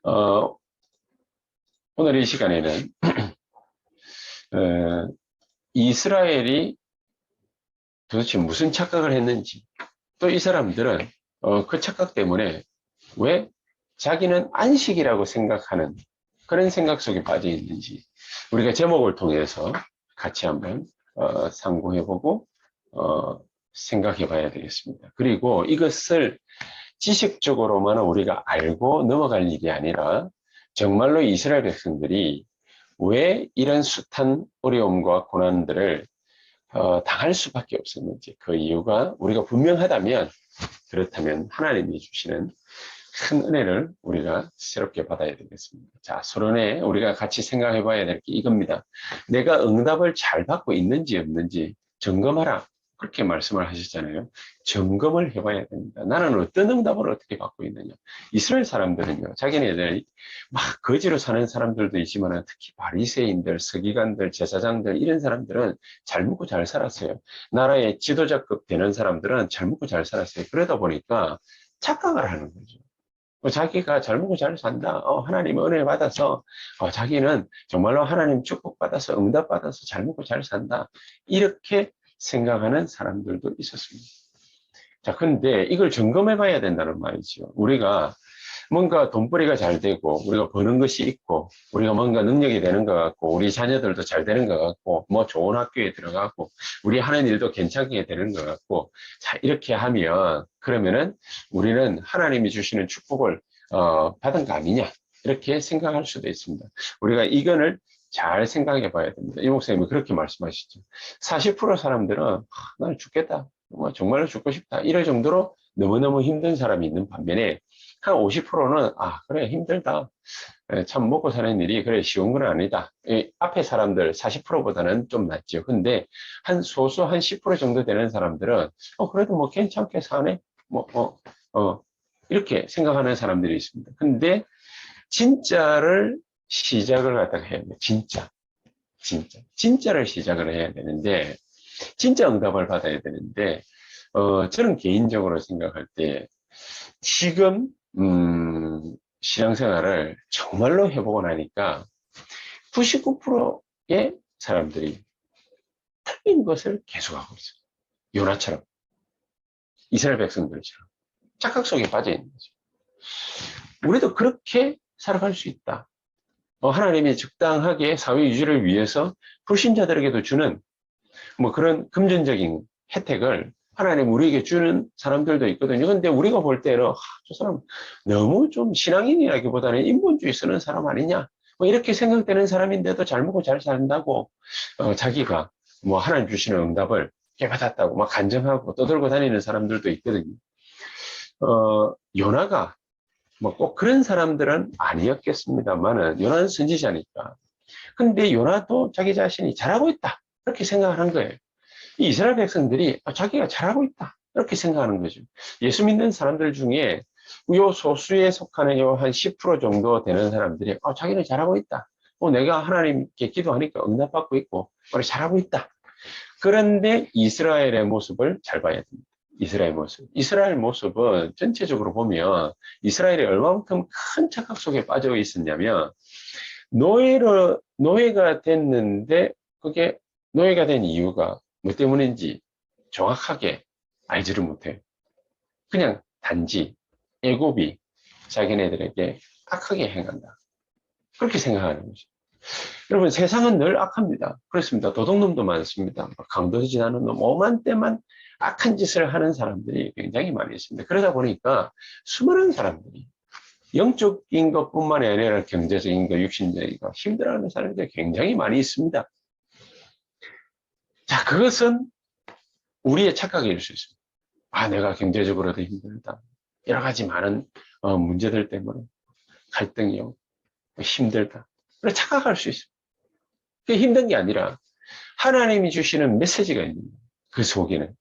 어, 오늘 이 시간에는 어, 이스라엘이 도대체 무슨 착각을 했는지, 또 이 사람들은 그 착각 때문에 왜 자기는 안식이라고 생각하는 그런 생각 속에 빠져 있는지 우리가 제목을 통해서 같이 한번 상고해보고 생각해 봐야 되겠습니다. 그리고 이것을 지식적으로만 우리가 알고 넘어갈 일이 아니라 정말로 이스라엘 백성들이 왜 이런 숱한 어려움과 고난들을 당할 수밖에 없었는지, 그 이유가 우리가 분명하다면, 그렇다면 하나님이 주시는 큰 은혜를 우리가 새롭게 받아야 되겠습니다. 자, 서론에 우리가 같이 생각해 봐야 될 게 이겁니다. 내가 응답을 잘 받고 있는지 없는지 점검하라. 그렇게 말씀을 하셨잖아요. 점검을 해봐야 됩니다. 나는 어떤 응답을 어떻게 받고 있느냐. 이스라엘 사람들은요, 자기네들 막 거지로 사는 사람들도 있지만 특히 바리새인들, 서기관들, 제사장들 이런 사람들은 잘 먹고 잘 살았어요. 나라의 지도자급 되는 사람들은 잘 먹고 잘 살았어요. 그러다 보니까 착각을 하는 거죠. 자기가 잘 먹고 잘 산다. 하나님 은혜 받아서 자기는 정말로 하나님 축복받아서 응답받아서 잘 먹고 잘 산다. 이렇게 생각하는 사람들도 있었습니다. 자, 근데 이걸 점검해 봐야 된다는 말이죠. 우리가 뭔가 돈벌이가 잘 되고 우리가 버는 것이 있고 우리가 뭔가 능력이 되는 것 같고 우리 자녀들도 잘 되는 것 같고 뭐 좋은 학교에 들어가고 우리 하는 일도 괜찮게 되는 것 같고, 자, 이렇게 하면 그러면은 우리는 하나님이 주시는 축복을 받은 거 아니냐, 이렇게 생각할 수도 있습니다. 우리가 이건을 잘 생각해 봐야 됩니다. 이 목사님이 그렇게 말씀하시죠. 40% 사람들은 나는 죽겠다, 정말로 죽고 싶다, 이럴 정도로 너무너무 힘든 사람이 있는 반면에 한 50%는 그래, 힘들다, 참 먹고 사는 일이 그래 쉬운 건 아니다. 앞에 사람들 40%보다는 좀 낫죠. 근데 한 소수 한 10% 정도 되는 사람들은 그래도 뭐 괜찮게 사네, 뭐 이렇게 생각하는 사람들이 있습니다. 근데 진짜를 시작을 갖다가 해야 돼요. 진짜를 시작을 해야 되는데, 진짜 응답을 받아야 되는데, 저는 개인적으로 생각할 때 지금 신앙생활을 정말로 해보고 나니까 99%의 사람들이 틀린 것을 계속하고 있어요. 요나처럼, 이스라엘 백성들처럼 착각 속에 빠져 있는 거죠. 우리도 그렇게 살아갈 수 있다. 하나님이 적당하게 사회 유지를 위해서 불신자들에게도 주는 뭐 그런 금전적인 혜택을 하나님 우리에게 주는 사람들도 있거든요. 근데 우리가 볼 때는 저 사람 너무 좀 신앙인이라기보다는 인본주의 쓰는 사람 아니냐, 뭐 이렇게 생각되는 사람인데도 잘 먹고 잘 산다고 자기가 뭐 하나님 주시는 응답을 받았다고 막 간증하고 떠들고 다니는 사람들도 있거든요. 요나가 뭐 꼭 그런 사람들은 아니었겠습니다만은 요나는 선지자니까. 근데 요나도 자기 자신이 잘하고 있다, 이렇게 생각을 한 거예요. 이 이스라엘 백성들이 자기가 잘하고 있다, 이렇게 생각하는 거죠. 예수 믿는 사람들 중에 요 소수에 속하는 요 한 10% 정도 되는 사람들이 자기는 잘하고 있다, 내가 하나님께 기도하니까 응답받고 있고 우리 잘하고 있다. 그런데 이스라엘의 모습을 잘 봐야 됩니다. 이스라엘 모습은 전체적으로 보면 이스라엘이 얼마만큼 큰 착각 속에 빠져 있었냐면, 노예가 됐는데 그게 노예가 된 이유가 뭐 때문인지 정확하게 알지를 못해요. 그냥 단지 애굽이 자기네들에게 악하게 행한다, 그렇게 생각하는 거죠. 여러분, 세상은 늘 악합니다. 그렇습니다. 도둑놈도 많습니다. 강도지 않은 놈, 오만 때만 악한 짓을 하는 사람들이 굉장히 많이 있습니다. 그러다 보니까 수많은 사람들이 영적인 것뿐만이 아니라 경제적인 것, 육신적인 것 힘들어하는 사람들이 굉장히 많이 있습니다. 자, 그것은 우리의 착각일 수 있습니다. 내가 경제적으로도 힘들다, 여러 가지 많은 문제들 때문에 갈등이 오고 힘들다, 그래 착각할 수 있습니다. 그게 힘든 게 아니라 하나님이 주시는 메시지가 있는 거예요. 그 속에는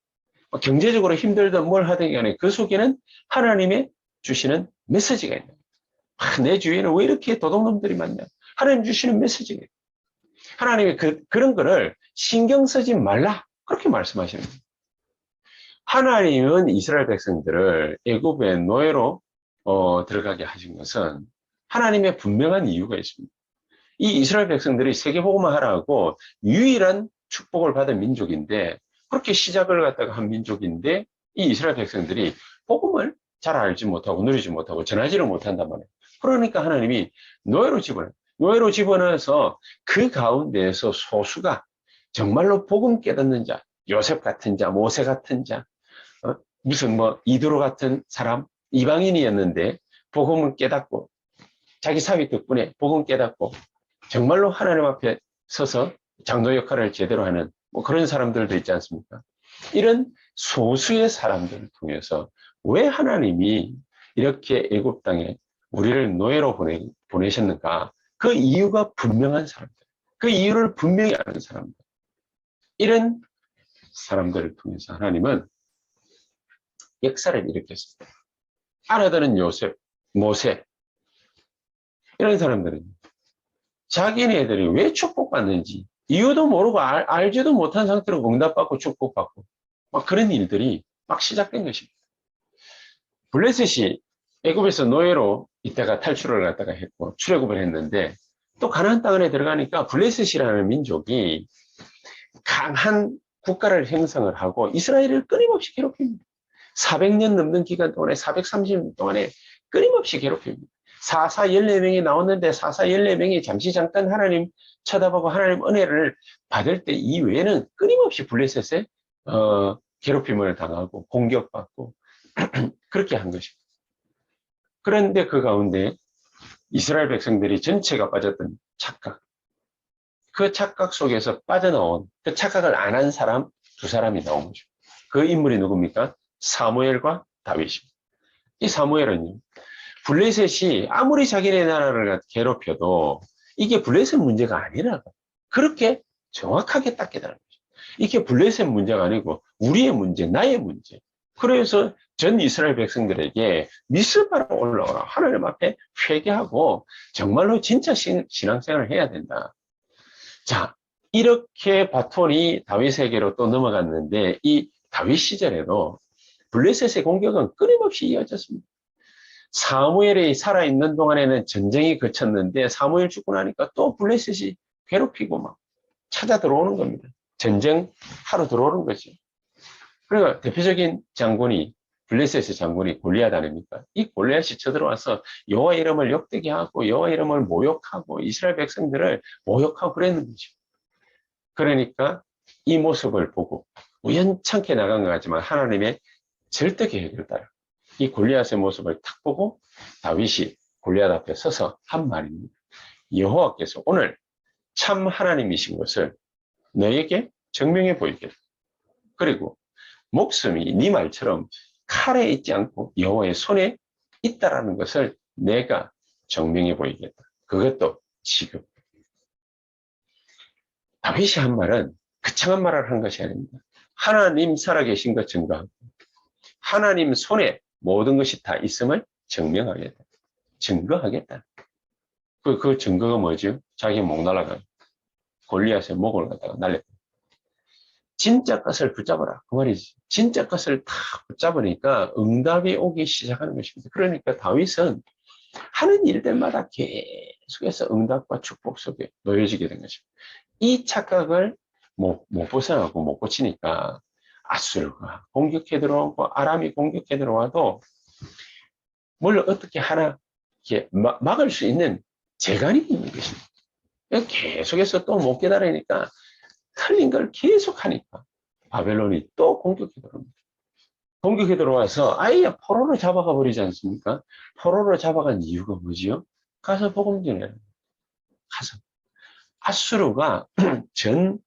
경제적으로 힘들든 뭘 하든 간에 그 속에는 하나님의 주시는 메시지가 있는 거예요. 내 주위에는 왜 이렇게 도둑놈들이 많냐, 하나님 주시는 메시지가 있어요. 하나님이 그런 거를 신경 쓰지 말라, 그렇게 말씀하시는 거예요. 하나님은 이스라엘 백성들을 애굽의 노예로 들어가게 하신 것은 하나님의 분명한 이유가 있습니다. 이 이스라엘 백성들이 세계복음화 하라고 유일한 축복을 받은 민족인데, 그렇게 시작을 갖다가 한 민족인데, 이 이스라엘 백성들이 복음을 잘 알지 못하고 누리지 못하고 전하지를 못한단 말이에요. 그러니까 하나님이 노예로 집어넣어서 그 가운데에서 소수가 정말로 복음 깨닫는 자, 요셉 같은 자, 모세 같은 자, 무슨 뭐 이드로 같은 사람, 이방인이었는데 복음을 깨닫고 자기 사위 덕분에 복음 깨닫고 정말로 하나님 앞에 서서 장로 역할을 제대로 하는 뭐 그런 사람들도 있지 않습니까? 이런 소수의 사람들을 통해서 왜 하나님이 이렇게 애굽 땅에 우리를 노예로 보내셨는가? 그 이유가 분명한 사람들, 그 이유를 분명히 아는 사람들, 이런 사람들을 통해서 하나님은 역사를 일으켰습니다. 알아듣는 요셉, 모세, 이런 사람들은 자기네들이 왜 축복받는지 이유도 모르고 알지도 못한 상태로 응답받고 축복받고 막 그런 일들이 막 시작된 것입니다. 블레셋이 애굽에서 노예로 이때가 탈출을 갖다가 했고 출애굽을 했는데, 또 가나안 땅에 들어가니까 블레셋이라는 민족이 강한 국가를 형성을 하고 이스라엘을 끊임없이 괴롭힙니다. 400년 넘는 기간 동안에, 430년 동안에 끊임없이 괴롭힙니다. 사사 14명이 나왔는데 사사 14명이 잠시 잠깐 하나님 쳐다보고 하나님 은혜를 받을 때 이외에는 끊임없이 블레셋에 괴롭힘을 당하고 공격받고 그렇게 한 것입니다. 그런데 그 가운데 이스라엘 백성들이 전체가 빠졌던 착각, 그 착각 속에서 빠져나온, 그 착각을 안 한 사람 두 사람이 나온 거죠. 그 인물이 누굽니까? 사무엘과 다윗입니다. 이 사무엘은요, 블레셋이 아무리 자기네 나라를 괴롭혀도 이게 블레셋 문제가 아니라고 그렇게 정확하게 딱 깨달은 거죠. 이게 블레셋 문제가 아니고 우리의 문제, 나의 문제. 그래서 전 이스라엘 백성들에게 미스바로 올라오라, 하나님 앞에 회개하고 정말로 진짜 신앙생활을 해야 된다. 자, 이렇게 바톤이 다윗에게로 또 넘어갔는데, 이 다윗 시절에도 블레셋의 공격은 끊임없이 이어졌습니다. 사무엘이 살아있는 동안에는 전쟁이 그쳤는데 사무엘 죽고 나니까 또 블레셋이 괴롭히고 막 찾아 들어오는 겁니다. 전쟁하러 들어오는 거죠. 그러니까 대표적인 장군이, 블레셋의 장군이 골리앗 아닙니까? 이 골리앗이 쳐들어와서 여호와 이름을 욕되게 하고 여호와 이름을 모욕하고 이스라엘 백성들을 모욕하고 그랬는 거죠. 그러니까 이 모습을 보고 우연찮게 나간 것 같지만 하나님의 절대 계획을 따라 이 골리앗의 모습을 탁 보고 다윗이 골리앗 앞에 서서 한 말입니다. 여호와께서 오늘 참 하나님이신 것을 너에게 증명해 보이겠다. 그리고 목숨이 네 말처럼 칼에 있지 않고 여호와의 손에 있다라는 것을 내가 증명해 보이겠다. 그것도 지금. 다윗이 한 말은 거창한 말을 한 것이 아닙니다. 하나님 살아계신 것 증거하고 하나님 손에 모든 것이 다 있음을 증명하겠다. 증거하겠다. 그 증거가 뭐죠? 자기 목 날아가 골리앗의 목을 갖다가 날렸다. 진짜 것을 붙잡아라. 그 말이지. 진짜 것을 다 붙잡으니까 응답이 오기 시작하는 것입니다. 그러니까 다윗은 하는 일들마다 계속해서 응답과 축복 속에 놓여지게 된 것입니다. 이 착각을 못 벗어나고 못 고치니까 아수르가 공격해 들어오고 아람이 공격해 들어와도 뭘 어떻게 하나 이렇게 막을 수 있는 재간이 있는 것입니다. 계속해서 또 못 깨달으니까 틀린 걸 계속 하니까 바벨론이 또 공격해 들어옵니다. 공격해 들어와서 아예 포로로 잡아가 버리지 않습니까? 포로로 잡아간 이유가 뭐지요? 가서 복음 전해. 가서. 아수르가 전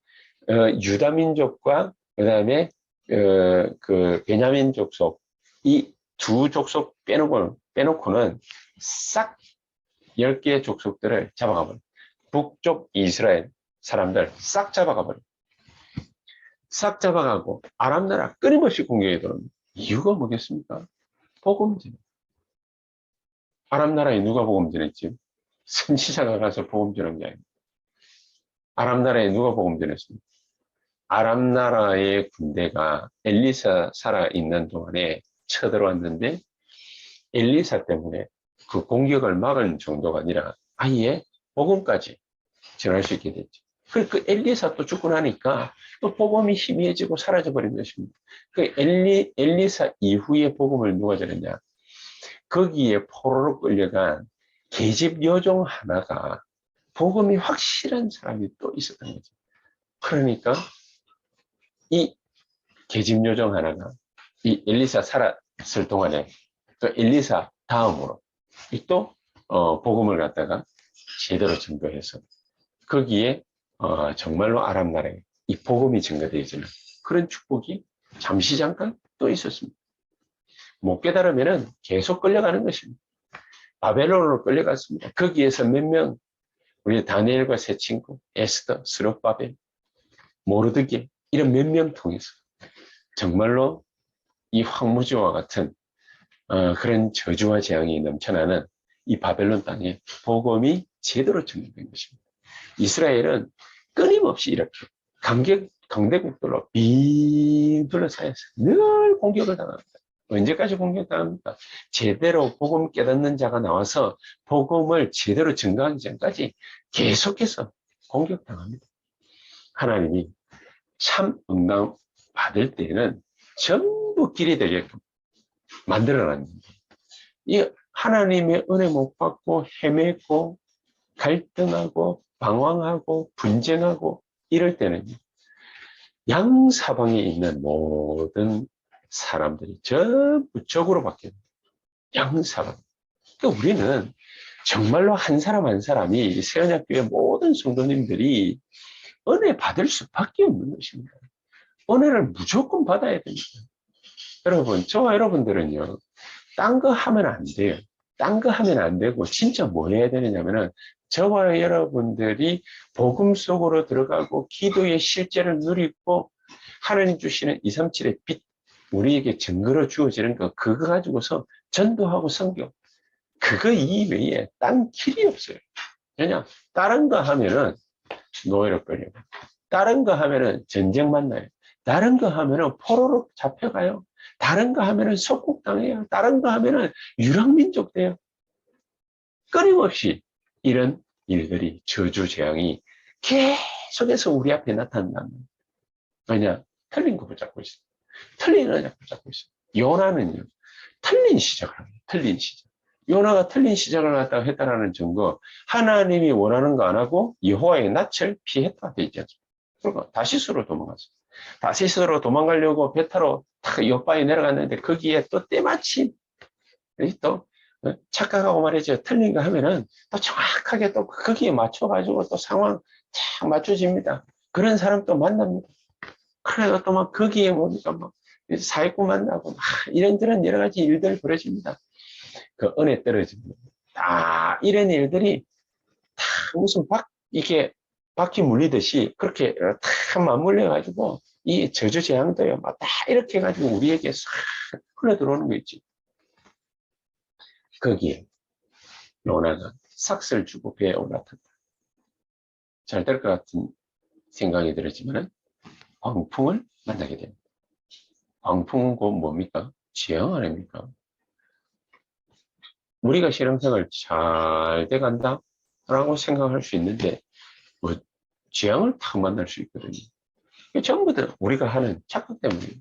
유다 민족과 그다음에 그 베냐민 족속 이 두 족속 빼놓고는 싹 10개의 족속들을 잡아가 버려. 북쪽 이스라엘 사람들 싹 잡아가 버려. 싹 잡아가고 아람 나라 끊임없이 공격해 들어옵니다. 이유가 뭐겠습니까? 복음 전해. 아람 나라에 누가 복음 전했지? 선지자가 가서 복음 전한 게 아닙니다. 아람 나라에 누가 복음 전했습니까? 아람 나라의 군대가 엘리사 살아있는 동안에 쳐들어왔는데 엘리사 때문에 그 공격을 막은 정도가 아니라 아예 복음까지 전할 수 있게 됐죠. 그 엘리사 또 죽고 나니까 또 복음이 희미해지고 사라져버린 것입니다. 그 엘리사 이후에 복음을 누가 전했냐? 거기에 포로로 끌려간 계집 여종 하나가 복음이 확실한 사람이 또 있었던 거죠. 그러니까 이 계집 여종 하나가 이 엘리사 살았을 동안에 또 엘리사 다음으로 또 복음을 갖다가 제대로 전도해서 거기에 정말로 아람 나라에 이 복음이 증가되어지는 그런 축복이 잠시 잠깐 또 있었습니다. 못 깨달으면 계속 끌려가는 것입니다. 바벨론으로 끌려갔습니다. 거기에서 몇 명, 우리 다니엘과 세 친구, 에스더, 스룹바벨, 모르드게 이런 몇 명 통해서 정말로 이 황무지와 같은 그런 저주와 재앙이 넘쳐나는 이 바벨론 땅에 복음이 제대로 전개된 것입니다. 이스라엘은 끊임없이 이렇게 강대국들로 빙 둘러싸여서 늘 공격을 당합니다. 언제까지 공격당합니까? 제대로 복음 깨닫는 자가 나와서 복음을 제대로 증거하기 전까지 계속해서 공격당합니다. 하나님이 참 응답 받을 때에는 전부 길이 되게끔 만들어놨는데 이 하나님의 은혜 못 받고 헤매고 갈등하고 방황하고 분쟁하고 이럴 때는 양사방에 있는 모든 사람들이 전부 적으로 바뀌어요. 양사방. 그러니까 우리는 정말로 한 사람 한 사람이 세언약교회 모든 성도님들이 은혜 받을 수밖에 없는 것입니다. 은혜를 무조건 받아야 됩니다. 여러분, 저와 여러분들은요, 딴 거 하면 안 돼요. 딴 거 하면 안 되고, 진짜 뭐 해야 되느냐면은, 저와 여러분들이 복음 속으로 들어가고, 기도의 실제를 누리고, 하나님 주시는 237의 빛, 우리에게 증거로 주어지는 거, 그거 가지고서 전도하고 선교. 그거 이외에 딴 길이 없어요. 그냥, 다른 거 하면은 노예로 끌려요. 다른 거 하면은 전쟁 만나요. 다른 거 하면은 포로로 잡혀가요. 다른 거 하면은 속국당해요. 다른 거 하면은 유랑민족 돼요. 끊임없이 이런 일들이 저주 재앙이 계속해서 우리 앞에 나타난다는 거예요. 왜냐? 틀린 거 붙잡고 있어. 틀린 언약 붙잡고 있어. 요나는요. 틀린 시작을 합니다. 틀린 시작. 요나가 틀린 시작을 갖다가 했다라는 증거, 하나님이 원하는 거 안 하고 여호와의 낯을 피했다 되어 있지 않습니까? 그러니까 다시스로 도망갔어. 다시스로 도망가려고 배 타러 딱 옆바에 내려갔는데 거기에 또 때마침 또 착각하고 말이죠. 틀린 거 하면은 또 정확하게 또 거기에 맞춰가지고 또 상황 딱 맞춰집니다. 그런 사람 또 만납니다. 그래서 또 막 거기에 뭡니까 막 사회꾼 만나고 막 이런저런 여러 가지 일들 벌어집니다. 그 은혜 떨어집니다. 다 이런 일들이 다 무슨 이게 바퀴 물리듯이 그렇게 다 맞물려 가지고 이 저주 재앙도요 막 다 이렇게 해가지고 우리에게 싹 흘러 들어오는 거 있지. 거기에 요나가 삭슬 주고 배에 올라탔다. 잘 될 것 같은 생각이 들었지만 광풍을 만나게 됩니다. 광풍은 곧 뭡니까? 재앙 아닙니까? 우리가 신앙생활 잘 돼간다? 라고 생각할 수 있는데 뭐 재앙을 탁 만날 수 있거든요. 전부 다 우리가 하는 착각 때문이에요.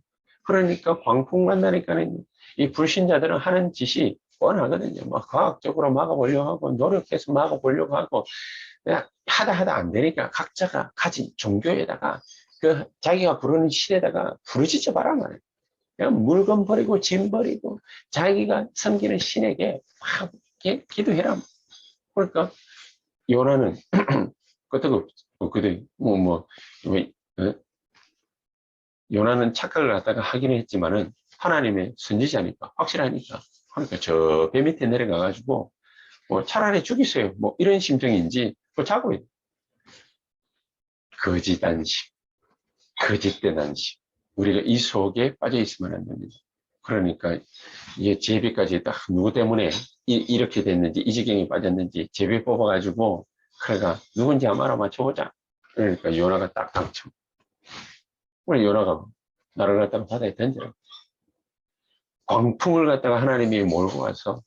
그러니까 광풍 만나니까는 이 불신자들은 하는 짓이 뻔하거든요. 막 과학적으로 막아보려고 하고 노력해서 막아보려고 하고 하다 안 되니까 각자가 가진 종교에다가 그 자기가 부르는 신에다가 부르짖어 봐라 말이에요. 그냥 물건 버리고 짐 버리고 자기가 섬기는 신에게 막 기도해라. 그러니까 요나는 그것도 요나는 착각을 갖다가 하긴 했지만은 하나님의 선지자니까 확실하니까 그러니까 저 배 밑에 내려가 가지고 뭐 차라리 죽이세요 뭐 이런 심정인지 그걸 자고 있는 거짓 안식 거짓된 안식 우리가 이 속에 빠져 있으면 안 됩니다. 그러니까 이게 제비까지 딱 누구 때문에 이렇게 됐는지 이 지경에 빠졌는지 제비 뽑아가지고 그래가 누군지 한번 알아맞혀보자. 그러니까 요나가 딱 당첨. 우리 요나가 나를 갖다가 바다에 던져라. 광풍을 갖다가 하나님이 몰고 와서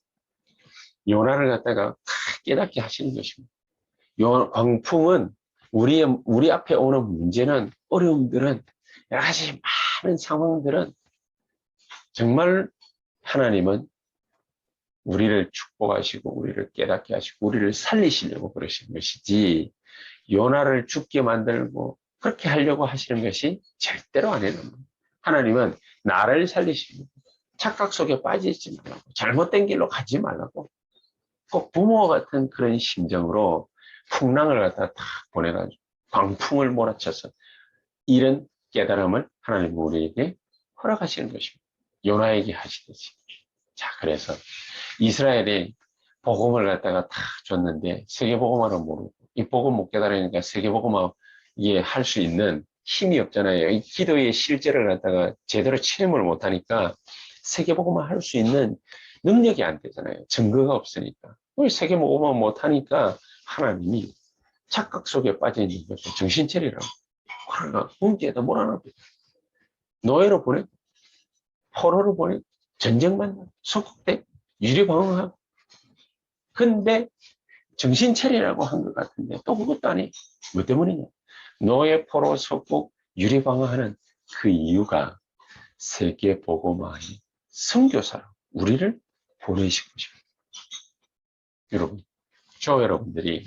요나를 갖다가 다 깨닫게 하시는 것입니다. 광풍은 우리 앞에 오는 문제는, 어려움들은, 여러 가지 많은 상황들은 정말 하나님은 우리를 축복하시고 우리를 깨닫게 하시고 우리를 살리시려고 그러시는 것이지, 요나를 죽게 만들고 그렇게 하려고 하시는 것이 절대로 아니에요. 하나님은 나를 살리시고 착각 속에 빠지지 말라고, 잘못된 길로 가지 말라고, 꼭 부모 같은 그런 심정으로 풍랑을 갖다 다 보내가지고 광풍을 몰아쳐서 이런 깨달음을 하나님 우리에게 허락하시는 것입니다. 요나에게 하시듯이. 자, 그래서 이스라엘이 복음을 갖다가 다 줬는데 세계복음화를 모르고, 이 복음 못 깨달으니까 세계복음화 이게 할 수 있는 힘이 없잖아요. 이 기도의 실제를 갖다가 제대로 체험을 못하니까 세계복음화 할 수 있는 능력이 안 되잖아요. 증거가 없으니까. 세계복음화 못하니까 하나님이 착각 속에 빠져 있는 거죠. 정신 차리라고. 그러나 문제에다 몰아넣고 노예로 보내고 포로로 보내고 전쟁만 나고 소국대 유리방어하고. 근데 정신 차리라고 한 것 같은데 또 그것도 아니. 뭐 때문이냐? 노예, 포로, 속국, 유리방어하는 그 이유가 세계복음화의 선교사로 우리를 보내시고 싶어요. 여러분, 저 여러분들이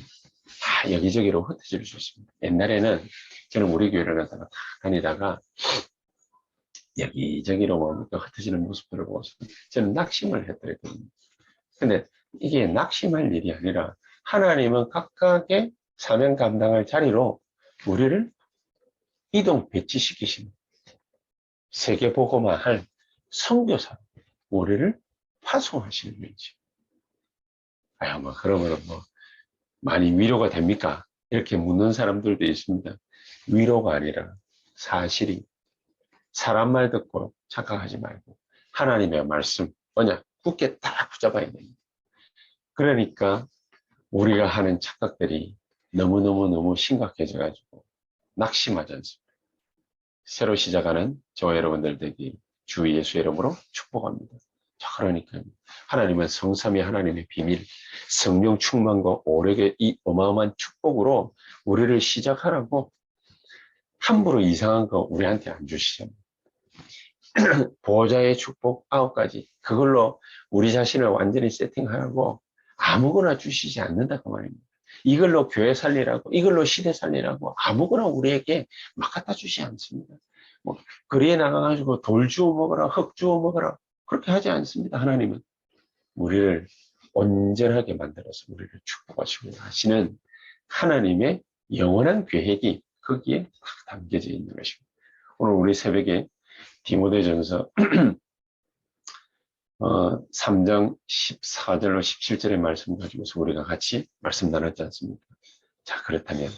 다 여기저기로 흩어질 수 있습니다. 옛날에는 저는 우리 교회를 갔다가 다 다니다가 여기저기로 뭡니까 흩어지는 모습들을 보고서 저는 낙심을 했더랬거든요. 근데 이게 낙심할 일이 아니라 하나님은 각각의 사명 감당할 자리로 우리를 이동 배치시키십니다. 세계복음화할 선교사 우리를 파송하시는 거지. 아유, 뭐 그러면 뭐 많이 위로가 됩니까? 이렇게 묻는 사람들도 있습니다. 위로가 아니라 사실이, 사람 말 듣고 착각하지 말고 하나님의 말씀, 언약 굳게 딱 붙잡아야 됩니다. 그러니까 우리가 하는 착각들이 너무너무 심각해져가지고 낙심하지 않습니다. 새로 시작하는 저와 여러분들 되기 주 예수의 이름으로 축복합니다. 자, 그러니까 하나님은 성삼위 하나님의 비밀, 성령 충만과 오력의 이 어마어마한 축복으로 우리를 시작하라고 함부로 이상한 거 우리한테 안 주시잖아요. 보호자의 축복 9가지, 그걸로 우리 자신을 완전히 세팅하라고 아무거나 주시지 않는다 그 말입니다. 이걸로 교회 살리라고, 이걸로 시대 살리라고 아무거나 우리에게 막 갖다 주지 않습니다. 뭐 거리에 나가가지고 돌 주워 먹어라, 흙 주워 먹어라, 그렇게 하지 않습니다. 하나님은 우리를 온전하게 만들어서 우리를 축복하시고 하시는 하나님의 영원한 계획이 거기에 딱 담겨져 있는 것입니다. 오늘 우리 새벽에 디모데전서 3장 14절로 17절의 말씀 가지고서 우리가 같이 말씀 나눴지 않습니까? 자, 그렇다면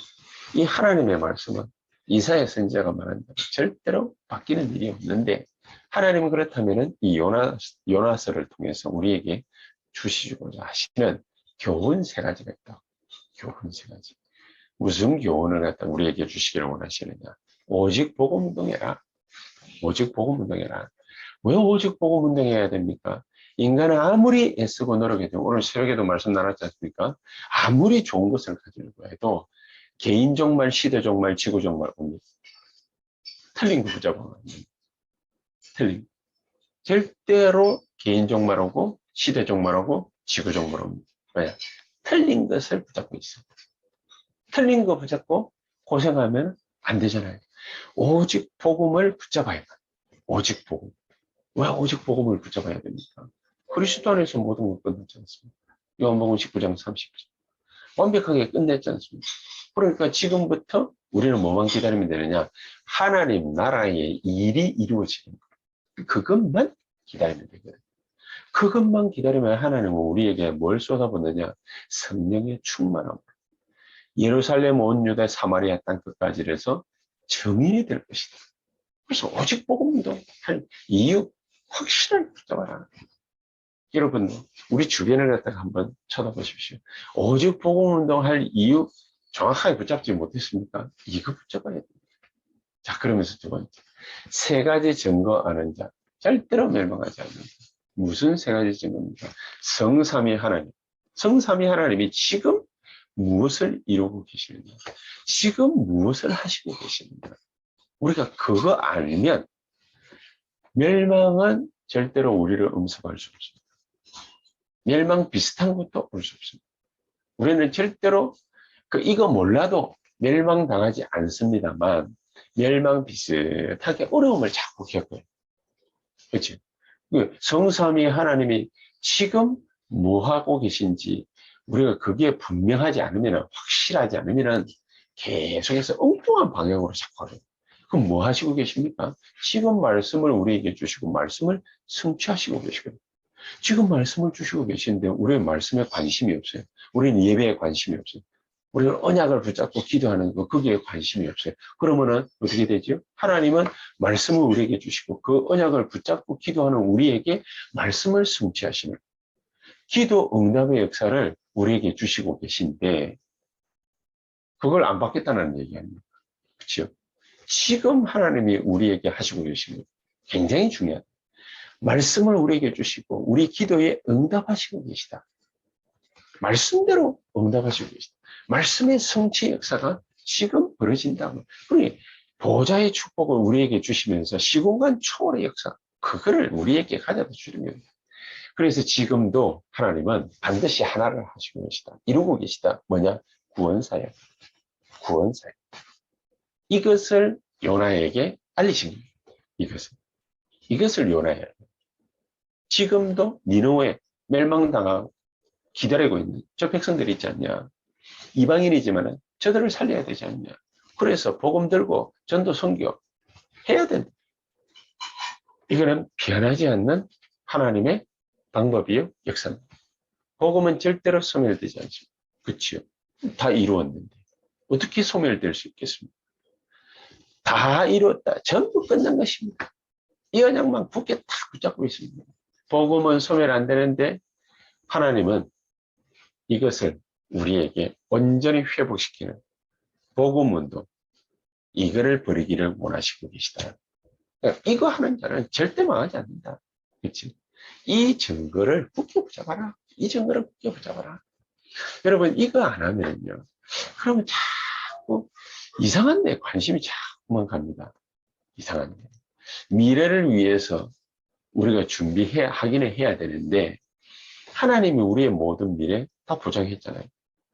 이 하나님의 말씀은 이사야 선지자가 말한 대로 절대로 바뀌는 일이 없는데, 하나님은 그렇다면 이 요나서를 통해서 우리에게 주시고자 하시는 교훈 3가지가 있다. 교훈 3가지. 무슨 교훈을 갖다 우리에게 주시기를 원하시느냐? 오직 복음 운동해라. 오직 복음 운동해라. 왜 오직 복음 운동해야 됩니까? 인간은 아무리 애쓰고 노력해도, 오늘 새벽에도 말씀 나눴지 않습니까? 아무리 좋은 것을 가지려고 해도 개인 종말, 시대 종말, 지구 종말 옵니다. 틀린 거 붙잡아. 틀린. 절대로 개인 종말 오고 시대 종말 오고 지구 종말 옵니다. 왜? 틀린 것을 붙잡고 있어. 틀린 거 붙잡고 고생하면 안 되잖아요. 오직 복음을 붙잡아야 돼. 오직 복음. 왜 오직 복음을 붙잡아야 됩니까? 그리스도 안에서 모든 걸 끝냈지 않습니까? 요한복음 19장 30절. 완벽하게 끝냈지 않습니까? 그러니까 지금부터 우리는 뭐만 기다리면 되느냐? 하나님 나라의 일이 이루어지는 것. 그것만 기다리면 되거든요. 그것만 기다리면 하나님은 우리에게 뭘 쏟아붓느냐? 성령의 충만함. 예루살렘 온 유대 사마리아 땅 끝까지 해서 정인이 될 것이다. 그래서 오직 복음도 할 이유 확실하게 붙잡아라. 여러분, 우리 주변을 갖다가 한번 쳐다보십시오. 오직 복음 운동할 이유 정확하게 붙잡지 못했습니까? 이거 붙잡아야 됩니다. 자, 그러면서 2번째. 3가지 증거 아는 자, 절대로 멸망하지 않는다. 무슨 3가지 증거입니까? 성삼위 하나님. 성삼위 하나님이 지금 무엇을 이루고 계시느냐, 지금 무엇을 하시고 계시느냐, 우리가 그거 알면 멸망은 절대로 우리를 음습할 수 없습니다. 멸망 비슷한 것도 올 수 없습니다. 우리는 절대로 이거 몰라도 멸망당하지 않습니다만 멸망 비슷하게 어려움을 자꾸 겪어요. 그렇죠? 성삼위 하나님이 지금 뭐 하고 계신지 우리가 그게 분명하지 않으면, 확실하지 않으면 계속해서 엉뚱한 방향으로 자꾸 가요. 그럼 뭐 하시고 계십니까? 지금 말씀을 우리에게 주시고 말씀을 성취하시고 계시거든요. 지금 말씀을 주시고 계시는데 우리는 말씀에 관심이 없어요. 우리는 예배에 관심이 없어요. 우리는 언약을 붙잡고 기도하는 거, 거기에 관심이 없어요. 그러면은 어떻게 되죠? 하나님은 말씀을 우리에게 주시고 그 언약을 붙잡고 기도하는 우리에게 말씀을 성취하시는 기도 응답의 역사를 우리에게 주시고 계신데 그걸 안 받겠다는 얘기 아닙니까? 그렇죠? 지금 하나님이 우리에게 하시고 계신 거 굉장히 중요하다. 말씀을 우리에게 주시고 우리 기도에 응답하시고 계시다. 말씀대로 응답하시고 계시다. 말씀의 성취 역사가 지금 벌어진다고. 그러니 보좌의 축복을 우리에게 주시면서 시공간 초월의 역사, 그거를 우리에게 가져다 주려면, 그래서 지금도 하나님은 반드시 하나를 하시고 계시다. 이루고 계시다. 뭐냐? 구원사역. 구원사역. 이것을 요나에게 알리신 겁니다. 이것을 요나에 지금도 니느웨 멸망당하고 기다리고 있는 저 백성들이 있지 않냐. 이방인이지만 저들을 살려야 되지 않냐. 그래서 복음 들고 전도 선교 해야 된다. 이거는 변하지 않는 하나님의 방법이요, 역사입니다. 복음은 절대로 소멸되지 않습니다. 그렇죠? 다 이루었는데 어떻게 소멸될 수 있겠습니까? 다 이루었다. 전부 끝난 것입니다. 이 언약만 굳게 다 붙잡고 있습니다. 복음은 소멸 안 되는데 하나님은 이것을 우리에게 온전히 회복시키는 복음운동, 이거를 버리기를 원하시고 계시다. 그러니까 이거 하는 자는 절대 망하지 않는다. 그렇지? 이 증거를 굳게 붙잡아라. 이 증거를 굳게 붙잡아라. 여러분, 이거 안 하면요, 그러면 자꾸 이상한 데 관심이 자꾸만 갑니다. 이상한 데. 미래를 위해서 우리가 하기는 해야 되는데 하나님이 우리의 모든 미래 다 보장했잖아요.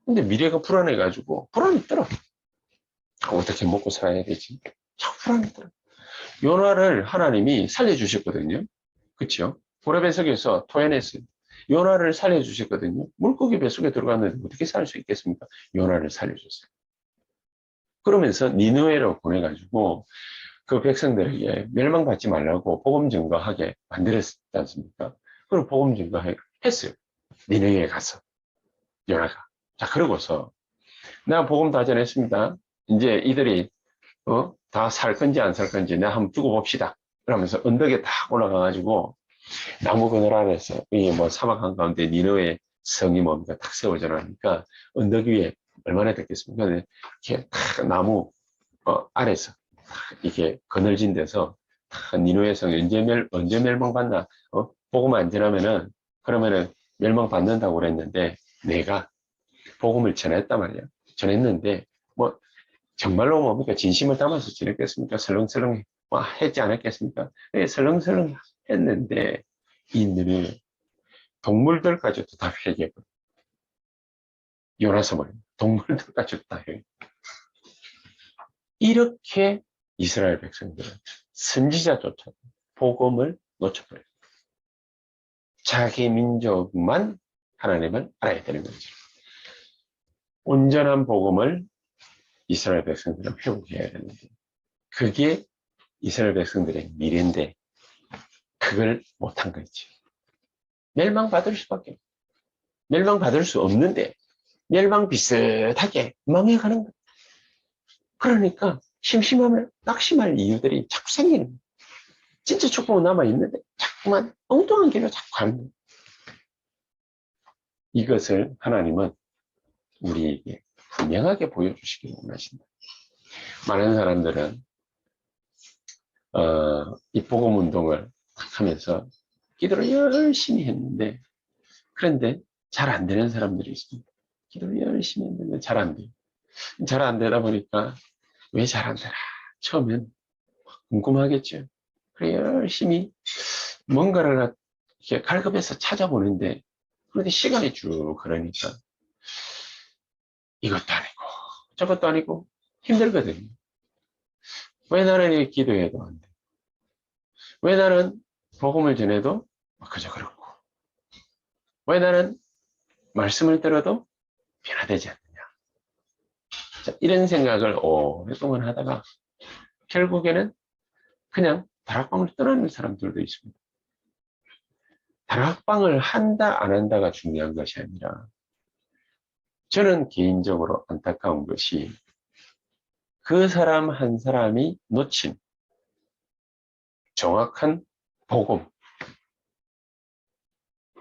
근데 미래가 불안해가지고 불안이 떨어. 어떻게 먹고 살아야 되지? 자꾸 불안이 떨어. 요나를 하나님이 살려주셨거든요. 그렇죠? 고래 뱃속에서 토해냈어요. 요나를 살려주셨거든요. 물고기 뱃속에 들어갔는데 어떻게 살 수 있겠습니까? 요나를 살려줬어요. 그러면서 니느웨로 보내가지고 그 백성들에게 멸망받지 말라고 복음 증거하게 만들었지 않습니까? 그리고 복음 증거했어요. 니느웨에 가서 요나가. 자, 그러고서 내가 복음 다 전했습니다. 이제 이들이 다 살 건지 안 살 건지 내가 한번 두고 봅시다. 그러면서 언덕에 딱 올라가가지고 나무 그늘 아래서 이 뭐 사막 한가운데 니느웨 성이 뭡니까 탁 세워져 나니까 언덕 위에 얼마나 됐겠습니까? 이렇게 탁 나무 아래서 이게 그늘진 데서 니느웨 성 언제 멸망받나? 복음 안 전하면은 그러면은 멸망받는다고 그랬는데 내가 복음을 전했단 말이야. 전했는데 뭐 정말로 뭡니까 진심을 담아서 전했겠습니까? 설렁설렁 했지 않았겠습니까? 네, 설렁설렁 했는데 이들은 동물들까지도 다 회개했고 요나서 말입니다. 동물들까지도 다 회개. 이렇게 이스라엘 백성들은 선지자조차 복음을 놓쳐버려요. 자기 민족만 하나님을 알아야 되는 거죠. 온전한 복음을 이스라엘 백성들은 회복해야 되는데 그게 이스라엘 백성들의 미래인데 그걸 못한 거지. 멸망받을 수밖에 없어. 멸망받을 수 없는데 멸망 비슷하게 망해가는 거야. 그러니까 심심하면 낙심할 이유들이 자꾸 생기는 거야. 진짜 축복은 남아있는데 자꾸만 엉뚱한 길로 자꾸 가는 거야. 이것을 하나님은 우리에게 분명하게 보여주시기 원하신다. 많은 사람들은 이 복음 운동을 하면서 기도를 열심히 했는데 그런데 잘 안 되는 사람들이 있습니다. 기도 열심히 했는데 잘 안 돼요. 잘 안 되다 보니까 왜 잘 안 되나? 처음엔 궁금하겠죠. 그래 열심히 뭔가를 이렇게 갈급해서 찾아보는데 그런데 시간이 쭉 흐르니까 이것도 아니고 저것도 아니고 힘들거든요. 왜 나는 이 기도해도 안 돼? 왜 나는 복음을 전해도 그저 그렇고 왜 나는 말씀을 들어도 변화되지 않느냐? 자, 이런 생각을 오랫동안 하다가 결국에는 그냥 다락방을 떠나는 사람들도 있습니다. 다락방을 한다 안 한다가 중요한 것이 아니라 저는 개인적으로 안타까운 것이 그 사람 한 사람이 놓친 정확한 복음,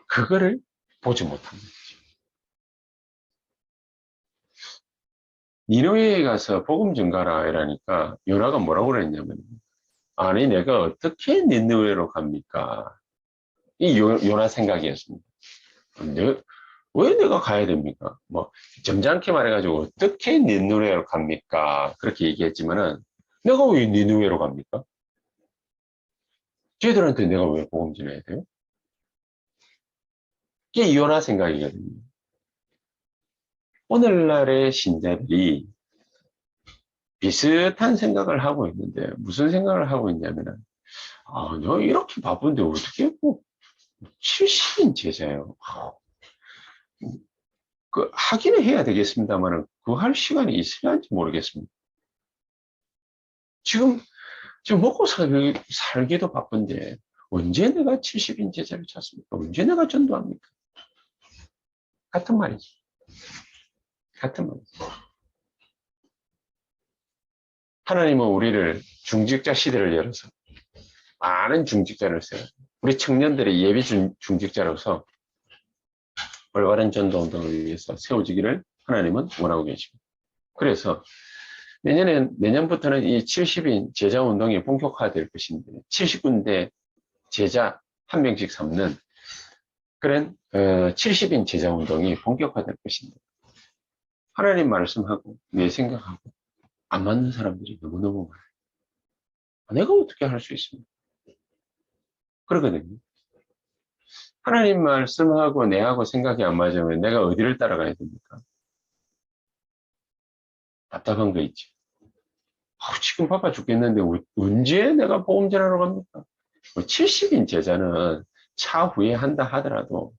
그거를 보지 못한 거죠. 니느웨에 가서 복음 전가라 이라니까 요나가 뭐라고 그랬냐면 아니 내가 어떻게 니느웨로 갑니까? 이 요나 생각이었습니다. 왜 내가 가야 됩니까? 뭐 점잖게 말해가지고 어떻게 니느웨로 갑니까? 그렇게 얘기했지만은 내가 왜 니느웨로 갑니까? 쟤들한테 내가 왜 복음 전해야 돼요? 이게 요나 생각이거든요. 오늘날의 신자들이 비슷한 생각을 하고 있는데 무슨 생각을 하고 있냐면은 너 이렇게 바쁜데 어떻게 뭐 70인 제자예요. 그 하기는 해야 되겠습니다만은 그 할 시간이 있을지 모르겠습니다. 지금 먹고 살기도 바쁜데 언제 내가 70인 제자를 찾습니까? 언제 내가 전도합니까? 같은 말이지. 같은 말이지. 하나님은 우리를 중직자 시대를 열어서 많은 중직자를 써요. 우리 청년들의 예비 중직자로서 올바른 전도 운동을 위해서 세워지기를 하나님은 원하고 계십니다. 그래서 내년부터는 이 70인 제자 운동이 본격화될 것인데 70군데 제자 한 명씩 삼는 그런 70인 제자 운동이 본격화될 것입니다. 하나님 말씀하고 내 생각하고 안 맞는 사람들이 너무너무 많아요. 내가 어떻게 할 수 있습니까? 그러거든요. 하나님 말씀하고 내하고 생각이 안 맞으면 내가 어디를 따라가야 됩니까? 답답한 거 있지. 지금 바빠 죽겠는데 언제 내가 보험 전하러 갑니까? 70인 제자는 차후에 한다 하더라도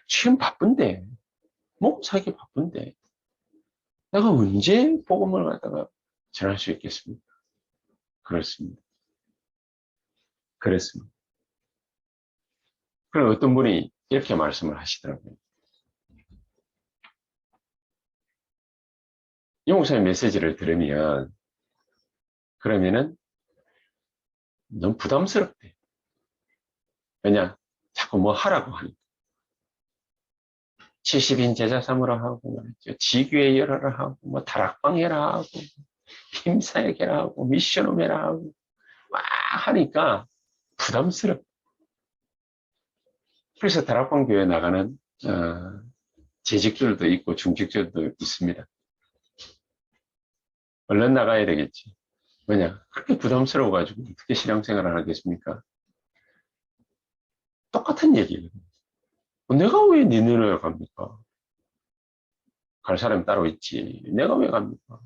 지금 바쁜데 먹고 살기 바쁜데 내가 언제 복음을 갖다가 전할 수 있겠습니까? 그렇습니다. 그렇습니다. 그럼 어떤 분이 이렇게 말씀을 하시더라고요. 이 목사님 메시지를 들으면 그러면은 너무 부담스럽대. 왜냐? 자꾸 뭐 하라고 하니까. 70인 제자 삼으라 하고 말이죠. 지교회 열어라 하고 뭐 다락방 해라 하고 힘사역 해라 하고 미션홈 해라 하고 막 하니까 부담스럽. 그래서 다락방 교회 나가는 재직들도 있고 중직들도 있습니다. 얼른 나가야 되겠지. 왜냐? 그렇게 부담스러워가지고 어떻게 신앙생활을 하겠습니까? 똑같은 얘기거든요. 내가 왜 니네를 갑니까? 갈 사람이 따로 있지. 내가 왜 갑니까?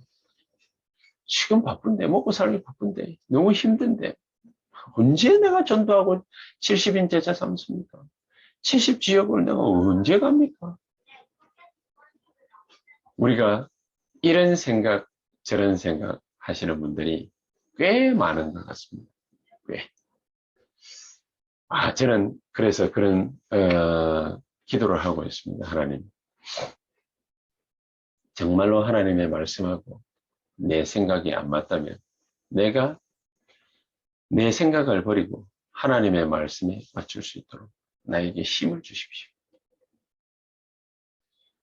지금 바쁜데, 먹고 살기 바쁜데, 너무 힘든데, 언제 내가 전도하고 70인 제자 삼습니까? 70지역을 내가 언제 갑니까? 우리가 이런 생각, 저런 생각 하시는 분들이 꽤 많은 것 같습니다. 꽤. 저는 그래서 그런, 기도를 하고 있습니다. 하나님. 정말로 하나님의 말씀하고 내 생각이 안 맞다면 내가 내 생각을 버리고 하나님의 말씀에 맞출 수 있도록 나에게 힘을 주십시오.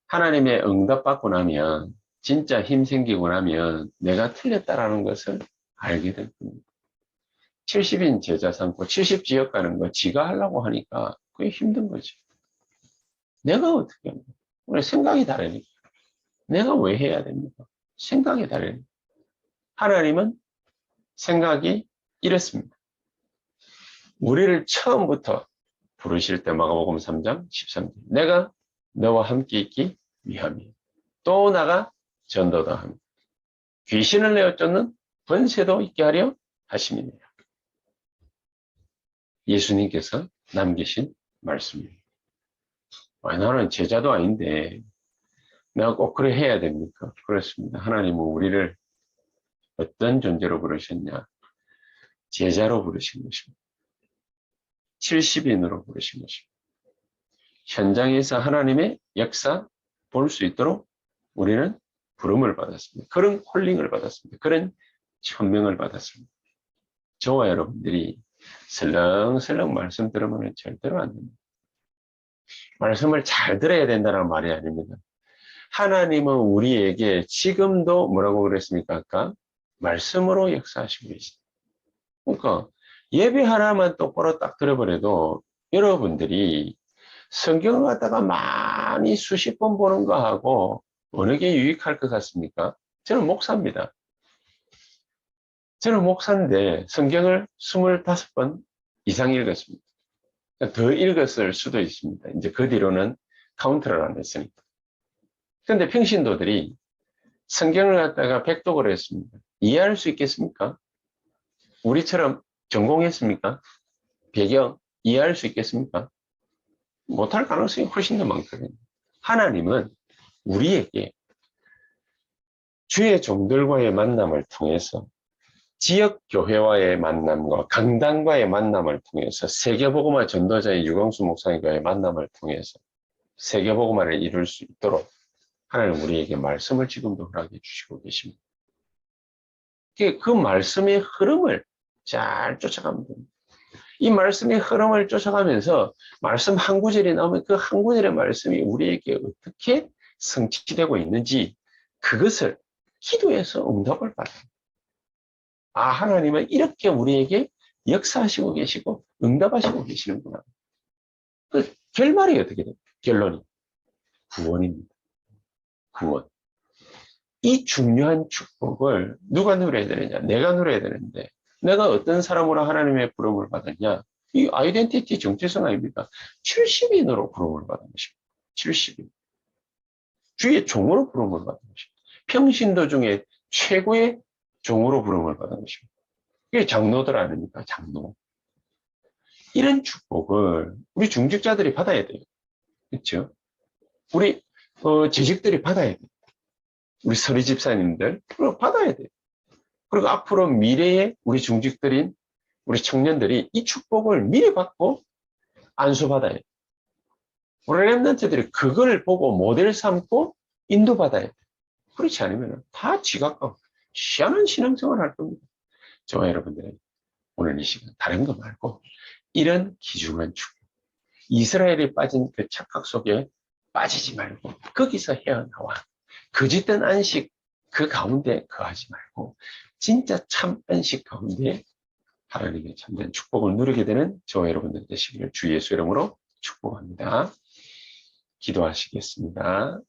하나님의 응답 받고 나면 진짜 힘 생기고 나면 내가 틀렸다라는 것을 알게 될 겁니다. 70인 제자 삼고 70지역 가는 거 지가 하려고 하니까 그게 힘든 거지. 내가 어떻게 합니까? 우리 생각이 다르니까. 내가 왜 해야 됩니까? 생각이 다르니까. 하나님은 생각이 이렇습니다. 우리를 처음부터 부르실 때 마가복음 3장 13절 내가 너와 함께 있기 위함이요. 또 나가 전도다 합니다. 귀신을 내어 쫓는 권세도 있게 하려 하심이니라. 예수님께서 남기신 말씀입니다. 나는 제자도 아닌데 내가 꼭 그래 해야 됩니까? 그렇습니다. 하나님은 우리를 어떤 존재로 부르셨냐? 제자로 부르신 것입니다. 70인으로 부르신 것입니다. 현장에서 하나님의 역사 볼 수 있도록 우리는 부름을 받았습니다. 그런 콜링을 받았습니다. 그런 천명을 받았습니다. 저와 여러분들이 설렁설렁 말씀 들으면 절대로 안 됩니다. 말씀을 잘 들어야 된다는 말이 아닙니다. 하나님은 우리에게 지금도 뭐라고 그랬습니까? 아까 말씀으로 역사하시고 계십니다. 그러니까 예배 하나만 똑바로 딱 들어버려도 여러분들이 성경을 갖다가 많이 수십 번 보는 거하고 어느 게 유익할 것 같습니까? 저는 목사입니다. 저는 목사인데 성경을 25번 이상 읽었습니다. 더 읽었을 수도 있습니다. 이제 그 뒤로는 카운트를 안 했으니까. 그런데 평신도들이 성경을 갖다가 백독을 했습니다. 이해할 수 있겠습니까? 우리처럼 전공했습니까? 배경 이해할 수 있겠습니까? 못할 가능성이 훨씬 더 많거든요. 하나님은 우리에게 주의 종들과의 만남을 통해서 지역 교회와의 만남과 강단과의 만남을 통해서 세계복음화 전도자의 유광수 목사님과의 만남을 통해서 세계복음화를 이룰 수 있도록 하나님 우리에게 말씀을 지금도 허락해 주시고 계십니다. 그 말씀의 흐름을 잘 쫓아가면 됩니다. 이 말씀의 흐름을 쫓아가면서 말씀 한 구절이 나오면 그 한 구절의 말씀이 우리에게 어떻게 성취되고 있는지 그것을 기도해서 응답을 받아요. 하나님은 이렇게 우리에게 역사하시고 계시고 응답하시고 계시는구나. 그 결말이 어떻게 돼요? 결론이 구원입니다. 구원. 이 중요한 축복을 누가 누려야 되느냐? 내가 누려야 되는데 내가 어떤 사람으로 하나님의 부름을 받았냐? 이 아이덴티티 정체성 아닙니까? 70인으로 부름을 받은 것입니다. 70인. 주의 종으로 부름을 받은 것입니다. 평신도 중에 최고의 종으로 부름을 받은 것입니다. 이게 장로들 아닙니까? 장로. 이런 축복을 우리 중직자들이 받아야 돼요. 그렇죠? 우리 재직들이 받아야 돼요. 우리 서리 집사님들 받아야 돼요. 그리고 앞으로 미래의 우리 중직들인 우리 청년들이 이 축복을 미리 받고 안수받아야 돼요. 우리 랩런트들이 그걸 보고 모델 삼고 인도받아야 돼요. 그렇지 않으면 다 지각하고 희한한 신앙생활을 할 겁니다. 저와 여러분들은 오늘 이 시간 다른 거 말고 이런 귀중한 축복, 이스라엘이 빠진 그 착각 속에 빠지지 말고 거기서 헤어나와 거짓된 안식 그 가운데 거하지 말고 진짜 참 안식 가운데 하나님의 참된 축복을 누리게 되는 저와 여러분들 되시기를 주 예수 이름으로 축복합니다. 기도하시겠습니다.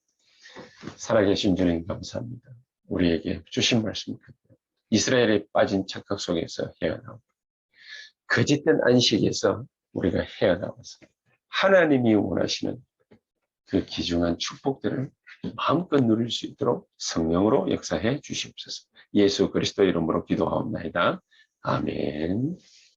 살아계신 주님 감사합니다. 우리에게 주신 말씀 이스라엘에 빠진 착각 속에서 헤어나오고 거짓된 안식에서 우리가 헤어나와서 하나님이 원하시는 그 귀중한 축복들을 마음껏 누릴 수 있도록 성령으로 역사해 주시옵소서. 예수 그리스도 이름으로 기도하옵나이다. 아멘.